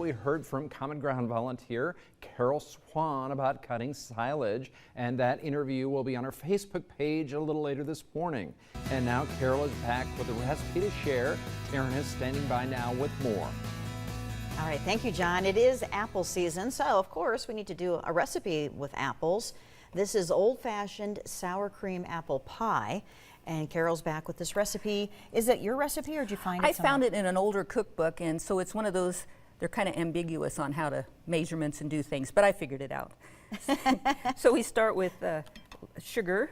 We heard from CommonGround volunteer Karol Swan about cutting silage, and that interview will be on our Facebook page a little later this morning. And now Karol is back with a recipe to share. Taryn is standing by now with more. All right, thank you, John. It is apple season, so of course we need to do a recipe with apples. This is old-fashioned sour cream apple pie, and Karol's back with this recipe. Is it your recipe, or did you find it I somewhere? found it in an older cookbook, and so it's one of those, they're kind of ambiguous on how to measurements and do things, but I figured it out. So we start with sugar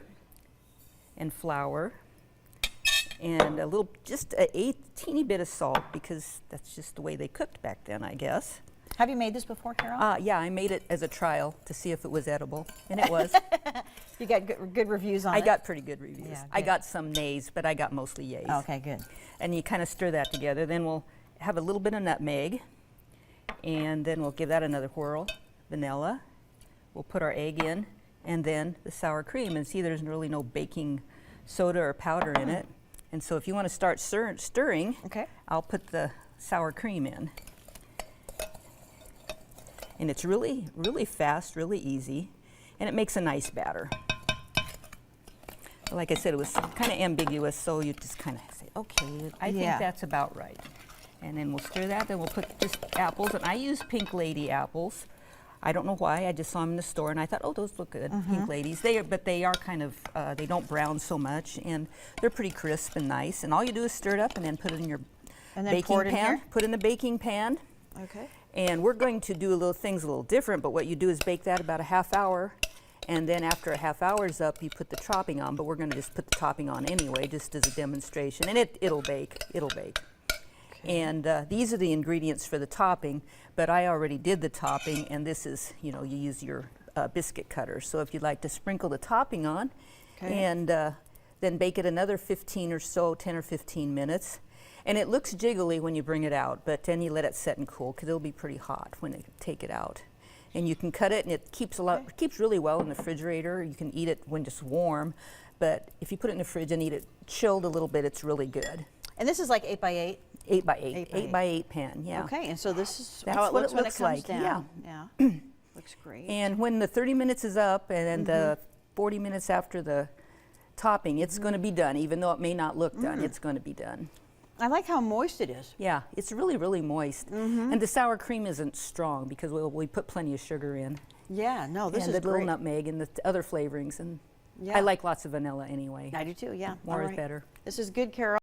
and flour and a little, just a teeny bit of salt, because that's just the way they cooked back then, I guess. Have you made this before, Karol? Yeah, I made it as a trial to see if it was edible, and it was. You got good reviews on it? I got pretty good reviews. Yeah, I got some nays, but I got mostly yays. Okay, good. And you kind of stir that together. Then we'll have a little bit of nutmeg, and then we'll give that another whirl. Vanilla. We'll put our egg in, and then the sour cream. And see, there's really no baking soda or powder in it. And so if you want to start stirring, okay, I'll put the sour cream in. And it's really, really fast, really easy, and it makes a nice batter. Like I said, it was kind of ambiguous, so you just kind of say, okay, I think that's about right. And then we'll stir that, then we'll put just apples, and I use Pink Lady apples. I don't know why, I just saw them in the store, and I thought, oh, those look good, Pink Ladies. But they are kind of, they don't brown so much, and they're pretty crisp and nice. And all you do is stir it up and then put it in your baking pan. Put it in the baking pan. Okay. And we're going to do things a little different, but what you do is bake that about a half hour, and then after a half hour's up, you put the topping on, but we're going to just put the topping on anyway, just as a demonstration, and it'll bake, Okay. And these are the ingredients for the topping, but I already did the topping, and this is, you use your biscuit cutter. So if you'd like to sprinkle the topping on, and then bake it another 10 or 15 minutes. And it looks jiggly when you bring it out, but then you let it set and cool, because it'll be pretty hot when you take it out. And you can cut it, and it keeps keeps really well in the refrigerator. You can eat it when just warm, but if you put it in the fridge and eat it chilled a little bit, it's really good. And this is like 8 by 8? 8 by 8. 8 by 8 pan, yeah. Okay, and so this is That's how it looks when it looks comes like, down. Yeah. Looks great. And when the 30 minutes is up and the 40 minutes after the topping, it's going to be done. Even though it may not look done, it's going to be done. I like how moist it is. Yeah, it's really, really moist. And the sour cream isn't strong because we put plenty of sugar in. Yeah, no, this is the great. little nutmeg and the other flavorings. And I like lots of vanilla anyway. I do too, yeah. More is better. This is good, Karol.